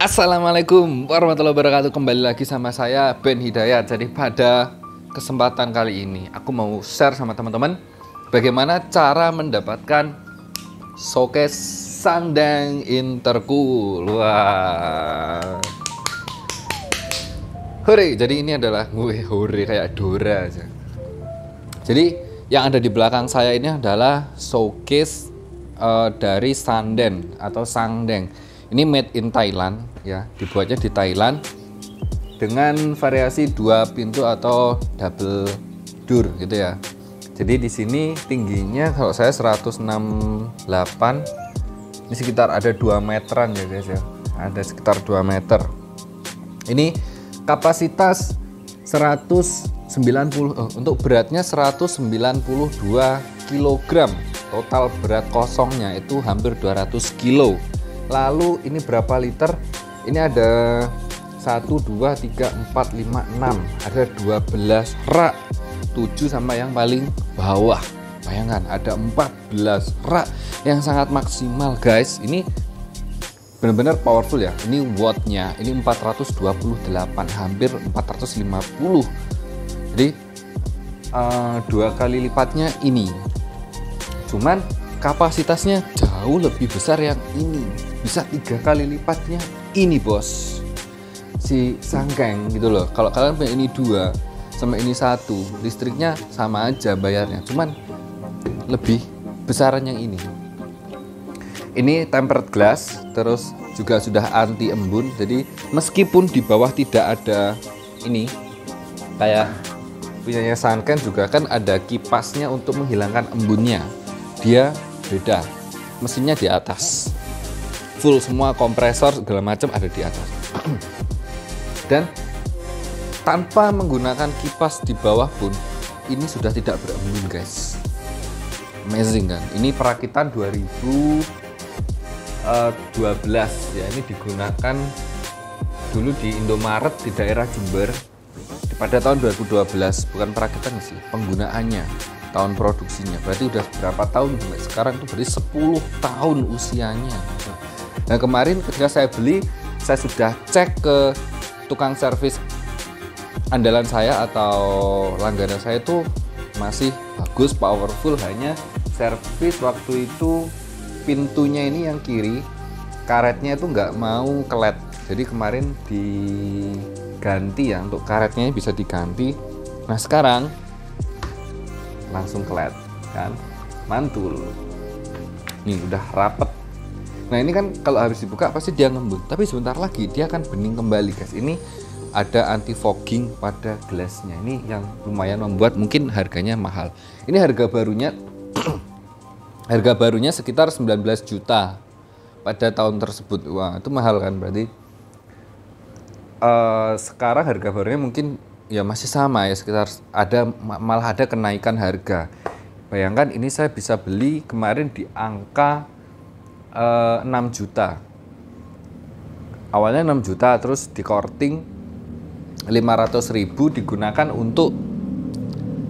Assalamualaikum warahmatullahi wabarakatuh. Kembali lagi sama saya Ben Hidayat. Jadi pada kesempatan kali ini aku mau share sama teman-teman bagaimana cara mendapatkan showcase sandang intercool. Wah, hore. Jadi ini adalah hore kayak Dora aja. Jadi yang ada di belakang saya ini adalah showcase dari Sanden atau Sangdeng. Ini made in Thailand ya, dibuatnya di Thailand dengan variasi 2 pintu atau double door gitu ya. Jadi di sini tingginya kalau saya 168, ini sekitar ada 2 meteran ya guys ya. Ada sekitar 2 meter. Ini kapasitas 190 untuk beratnya 192 kg. Total berat kosongnya itu hampir 200 kg. Lalu ini berapa liter? Ini ada 1, 2, 3, 4, 5, 6. Ada 12 rak. 7 sama yang paling bawah. Bayangkan ada 14 rak yang sangat maksimal guys. Ini benar-benar powerful ya. Ini wattnya ini 428, hampir 450. Jadi 2 kali lipatnya ini. Cuman kapasitasnya jauh lebih besar yang ini. Bisa 3 kali lipatnya ini bos, si Sangkeng gitu loh. Kalau kalian punya ini 2 sama ini 1, listriknya sama aja bayarnya, cuman lebih besaran yang ini. Ini tempered glass, terus juga sudah anti embun. Jadi meskipun di bawah tidak ada ini kayak punyanya Sangkeng, juga kan ada kipasnya untuk menghilangkan embunnya. Dia beda, mesinnya di atas, full semua kompresor segala macam ada di atas. Dan tanpa menggunakan kipas di bawah pun ini sudah tidak berembun guys. Amazing kan? Ini perakitan 2012 ya. Ini digunakan dulu di Indomaret di daerah Jember pada tahun 2012. Bukan perakitan sih, penggunaannya, tahun produksinya. Berarti udah berapa tahun sampai sekarang? Itu berarti 10 tahun usianya. Nah kemarin ketika saya beli, saya sudah cek ke tukang servis andalan saya atau langganan saya, itu masih bagus, powerful. Hanya servis waktu itu pintunya ini yang kiri, karetnya itu nggak mau kelet. Jadi kemarin diganti ya, untuk karetnya bisa diganti. Nah sekarang langsung kelet kan, mantul. Nih udah rapet. Nah ini kan kalau habis dibuka pasti dia ngembun, tapi sebentar lagi dia akan bening kembali guys. Ini ada anti fogging pada gelasnya. Ini yang lumayan membuat mungkin harganya mahal. Ini harga barunya harga barunya sekitar 19 juta pada tahun tersebut. Wah itu mahal kan berarti. Sekarang harga barunya mungkin ya masih sama ya, sekitar malah ada kenaikan harga. Bayangkan ini saya bisa beli kemarin di angka 6 juta. Awalnya 6 juta, terus di korting 500.000 digunakan untuk,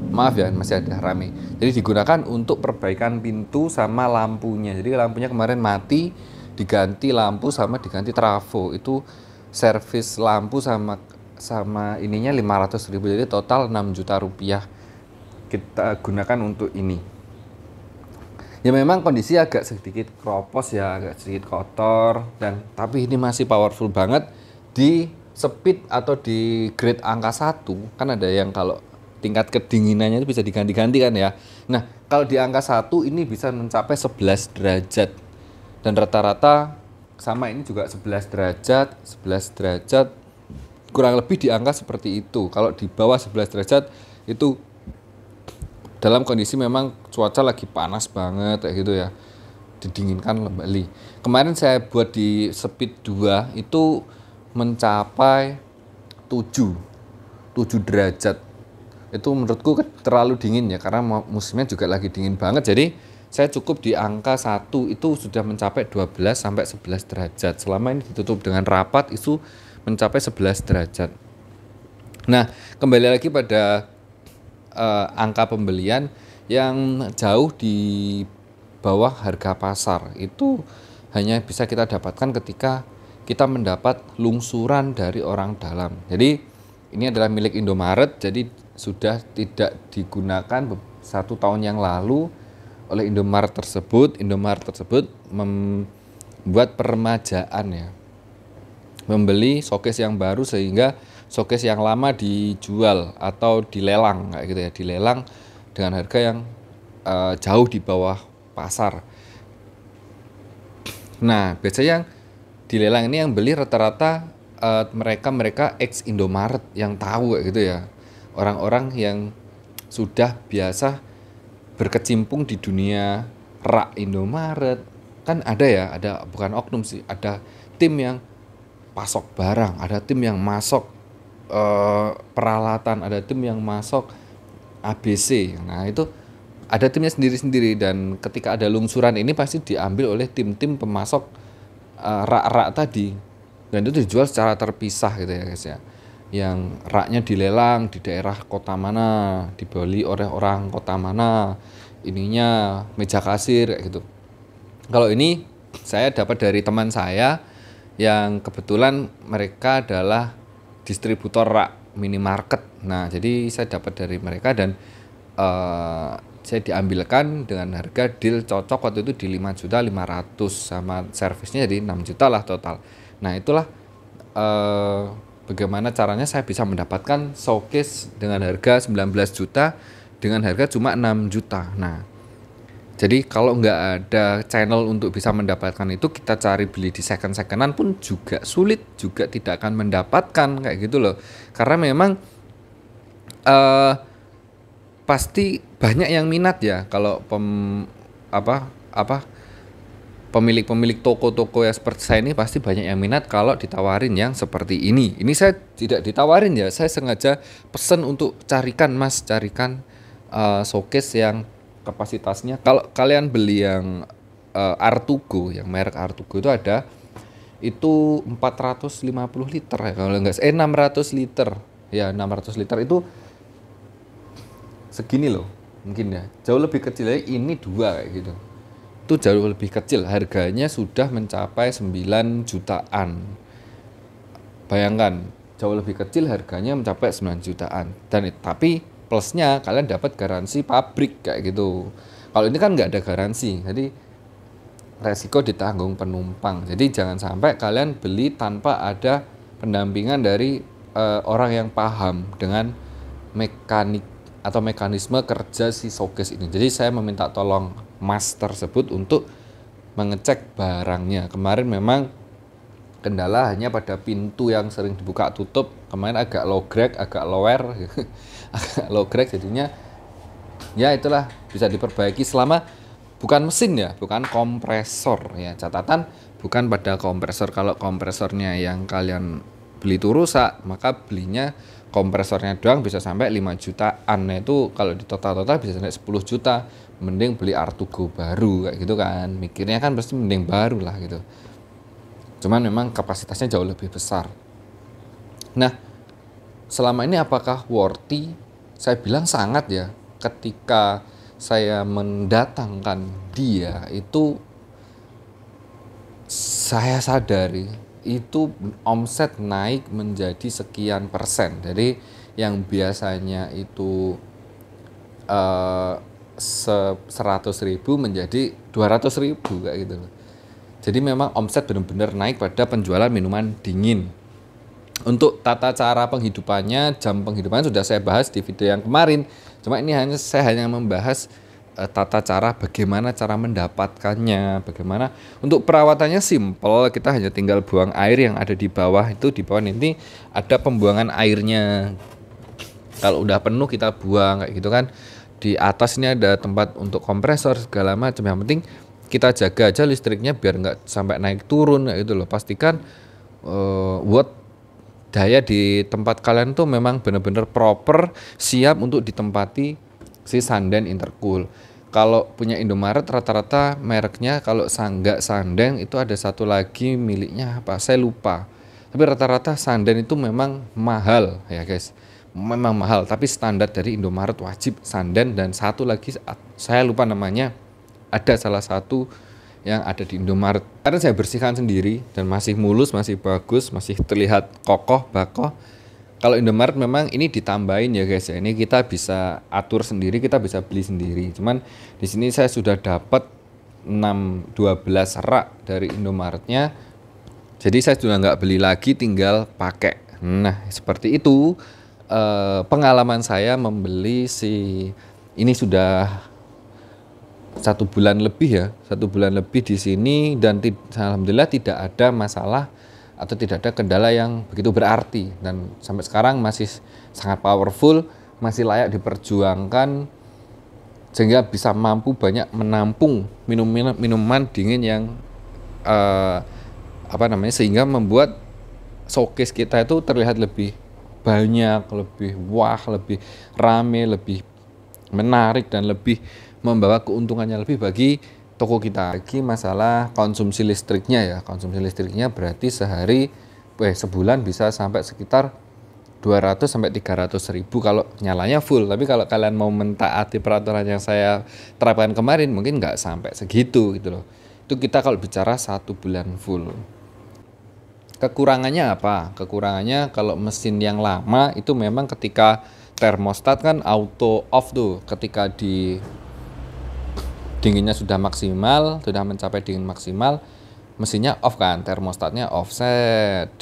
maaf ya masih ada rame. Jadi digunakan untuk perbaikan pintu sama lampunya. Jadi lampunya kemarin mati, diganti lampu sama diganti trafo. Itu servis lampu sama ininya 500.000. Jadi total 6 juta rupiah kita gunakan untuk ini. Ya memang kondisi agak sedikit kropos ya, agak sedikit kotor, tapi ini masih powerful banget. Di speed atau di grade angka 1 kan ada yang kalau tingkat kedinginannya itu bisa diganti-ganti kan ya. Nah kalau di angka 1 ini bisa mencapai 11 derajat, dan rata-rata sama ini juga 11 derajat, 11 derajat, kurang lebih di angka seperti itu. Kalau di bawah 11 derajat itu dalam kondisi memang cuaca lagi panas banget kayak gitu ya, didinginkan kembali. Kemarin saya buat di speed 2 itu mencapai 7 derajat. Itu menurutku terlalu dingin ya, karena musimnya juga lagi dingin banget. Jadi saya cukup di angka 1 itu sudah mencapai 12 sampai 11 derajat. Selama ini ditutup dengan rapat itu mencapai 11 derajat. Nah kembali lagi pada angka pembelian yang jauh di bawah harga pasar, itu hanya bisa kita dapatkan ketika kita mendapat lungsuran dari orang dalam. Jadi ini adalah milik Indomaret, jadi sudah tidak digunakan 1 tahun yang lalu oleh Indomaret tersebut. Indomaret tersebut membuat peremajaan ya, membeli showcase yang baru sehingga showcase yang lama dijual atau dilelang kayak gitu ya, dilelang dengan harga yang jauh di bawah pasar. Nah, biasanya yang dilelang ini yang beli rata-rata mereka ex Indomaret yang tahu kayak gitu ya. Orang-orang yang sudah biasa berkecimpung di dunia rak Indomaret. Kan ada ya, ada bukan oknum sih, ada tim yang pasok barang, ada tim yang masuk peralatan, ada tim yang masuk ABC. Nah, itu ada timnya sendiri-sendiri, dan ketika ada lungsuran ini pasti diambil oleh tim-tim pemasok rak-rak tadi, dan itu dijual secara terpisah gitu ya guys ya. Yang raknya dilelang di daerah kota mana, dibeli oleh orang kota mana, ininya meja kasir kayak gitu. Kalau ini saya dapat dari teman saya yang kebetulan mereka adalah distributor rak minimarket. Nah, jadi saya dapat dari mereka dan saya diambilkan dengan harga deal cocok waktu itu di 5.500.000 sama servisnya jadi 6 juta lah total. Nah, itulah bagaimana caranya saya bisa mendapatkan showcase dengan harga 19 juta dengan harga cuma 6 juta. Nah, jadi kalau nggak ada channel untuk bisa mendapatkan itu, kita cari beli di second-secondan pun juga sulit, juga tidak akan mendapatkan kayak gitu loh. Karena memang pasti banyak yang minat ya kalau pemilik toko-toko yang seperti saya ini pasti banyak yang minat kalau ditawarin yang seperti ini. Ini saya tidak ditawarin ya, saya sengaja pesen untuk carikan showcase yang kapasitasnya. Kalau kalian beli yang Artugo, yang merek Artugo itu ada itu 450 liter ya kalau enggak 600 liter. Ya 600 liter itu segini loh mungkin ya, jauh lebih kecil ya, ini 2 kayak gitu. Itu jauh lebih kecil, harganya sudah mencapai 9 jutaan. Bayangkan, jauh lebih kecil harganya mencapai 9 jutaan. Dan tapi plusnya kalian dapat garansi pabrik kayak gitu. Kalau ini kan nggak ada garansi, jadi resiko ditanggung penumpang. Jadi jangan sampai kalian beli tanpa ada pendampingan dari orang yang paham dengan mekanik atau mekanisme kerja si showcase ini. Jadi saya meminta tolong mas tersebut untuk mengecek barangnya. Kemarin memang kendala hanya pada pintu yang sering dibuka tutup. Kemarin agak low grade, agak lower, agak low grade jadinya. Ya itulah, bisa diperbaiki selama bukan mesin ya, bukan kompresor ya. Catatan bukan pada kompresor. Kalau kompresornya yang kalian beli itu rusak, maka belinya kompresornya doang bisa sampai 5 jutaan. Nah, itu kalau di total-total bisa sampai 10 juta. Mending beli Artugo baru kayak gitu kan. Mikirnya kan pasti mending baru lah gitu. Cuman memang kapasitasnya jauh lebih besar. Nah, selama ini apakah worthy? Saya bilang sangat ya. Ketika saya mendatangkan dia itu saya sadari itu omset naik menjadi sekian persen. Jadi yang biasanya itu 100.000 menjadi 200.000 kayak gitu. Jadi memang omset benar-benar naik pada penjualan minuman dingin. Untuk tata cara penghidupannya, jam penghidupannya sudah saya bahas di video yang kemarin. Cuma ini saya hanya membahas tata cara bagaimana cara mendapatkannya, bagaimana untuk perawatannya simple, kita hanya tinggal buang air yang ada di bawah. Itu di bawah ini ada pembuangan airnya. Kalau udah penuh kita buang kayak gitu kan. Di atas ini ada tempat untuk kompresor segala macam. Yang penting kita jaga aja listriknya biar nggak sampai naik turun kayak gitu loh. Pastikan watt daya di tempat kalian tuh memang benar-benar proper, siap untuk ditempati si Sanden Intercool. Kalau punya Indomaret rata-rata mereknya, kalau nggak Sanden itu ada satu lagi miliknya apa saya lupa. Tapi rata-rata Sanden itu memang mahal ya guys. Memang mahal, tapi standar dari Indomaret wajib Sanden, dan satu lagi saya lupa namanya. Ada salah satu yang ada di Indomaret. Karena saya bersihkan sendiri dan masih mulus, masih bagus, masih terlihat kokoh, bakoh. Kalau Indomaret memang ini ditambahin ya guys ya. Ini kita bisa atur sendiri, kita bisa beli sendiri. Cuman di sini saya sudah dapat 12 rak dari Indomaretnya. Jadi saya sudah nggak beli lagi, tinggal pakai. Nah seperti itu pengalaman saya membeli ini sudah 1 bulan lebih ya, 1 bulan lebih di sini, dan alhamdulillah tidak ada masalah atau tidak ada kendala yang begitu berarti, dan sampai sekarang masih sangat powerful, masih layak diperjuangkan sehingga bisa mampu banyak menampung minuman dingin yang sehingga membuat showcase kita itu terlihat lebih banyak, lebih wah, lebih rame, lebih menarik, dan lebih membawa keuntungannya lebih bagi toko kita. Lagi masalah konsumsi listriknya ya. Konsumsi listriknya berarti sebulan bisa sampai sekitar 200 sampai 300 ribu kalau nyalanya full. Tapi kalau kalian mau mentaati peraturan yang saya terapkan kemarin, mungkin nggak sampai segitu gitu loh. Itu kita kalau bicara 1 bulan full. Kekurangannya apa? Kekurangannya kalau mesin yang lama itu memang ketika termostat kan auto off tuh, ketika dinginnya sudah maksimal, sudah mencapai dingin maksimal, mesinnya off kan, termostatnya offset,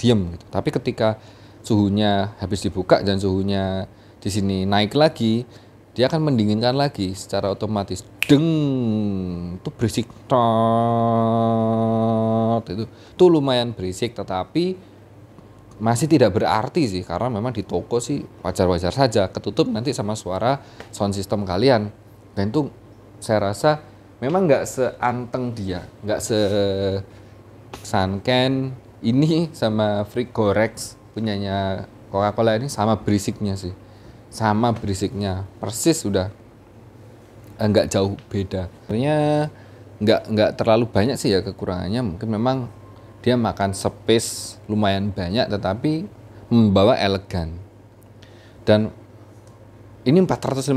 diem gitu. Tapi ketika suhunya habis dibuka dan suhunya di sini naik lagi, dia akan mendinginkan lagi secara otomatis. Itu berisik, itu lumayan berisik, tetapi masih tidak berarti sih, karena memang di toko sih wajar-wajar saja, ketutup nanti sama suara sound system kalian. Dan itu saya rasa memang nggak seanteng dia, nggak Sunken ini sama Frigorex punyanya Coca-Cola ini sama berisiknya sih, sama berisiknya persis, sudah nggak jauh beda. Sebenarnya nggak terlalu banyak sih ya kekurangannya, mungkin memang dia makan space lumayan banyak tetapi membawa elegan. Dan ini 450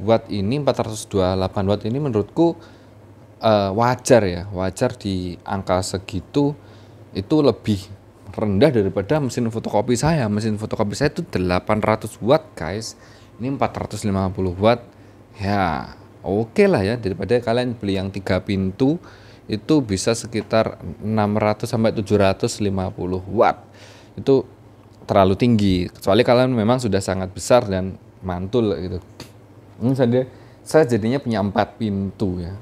watt ini, 428 watt ini menurutku wajar ya, wajar di angka segitu. Itu lebih rendah daripada mesin fotokopi saya. Mesin fotokopi saya itu 800 watt guys, ini 450 watt ya, oke lah ya, daripada kalian beli yang 3 pintu itu bisa sekitar 600 sampai 750 watt. Itu terlalu tinggi, kecuali kalian memang sudah sangat besar dan mantul gitu. Ini saya jadinya punya 4 pintu ya.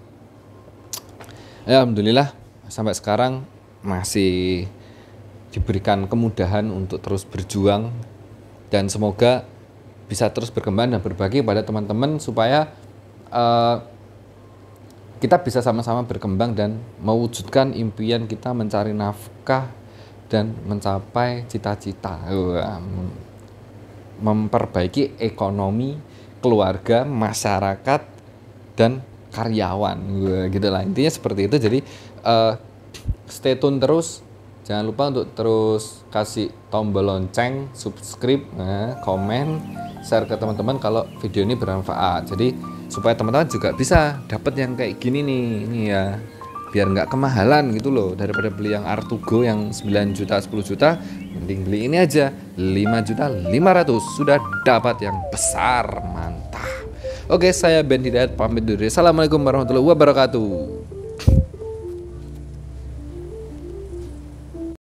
Alhamdulillah sampai sekarang masih diberikan kemudahan untuk terus berjuang, dan semoga bisa terus berkembang dan berbagi pada teman-teman supaya kita bisa sama-sama berkembang dan mewujudkan impian kita mencari nafkah dan mencapai cita-cita, memperbaiki ekonomi keluarga, masyarakat, dan karyawan, gitu lah intinya seperti itu. Jadi stay tune terus, jangan lupa untuk terus kasih tombol lonceng, subscribe, komen, share ke teman-teman kalau video ini bermanfaat. Jadi supaya teman-teman juga bisa dapat yang kayak gini nih, ini ya, biar nggak kemahalan gitu loh, daripada beli yang Artugo yang 9 juta 10 juta, mending beli ini aja 5.500.000 sudah dapat yang besar, mantap. Oke, saya Ben Hidayat pamit dulu. Assalamualaikum warahmatullahi wabarakatuh.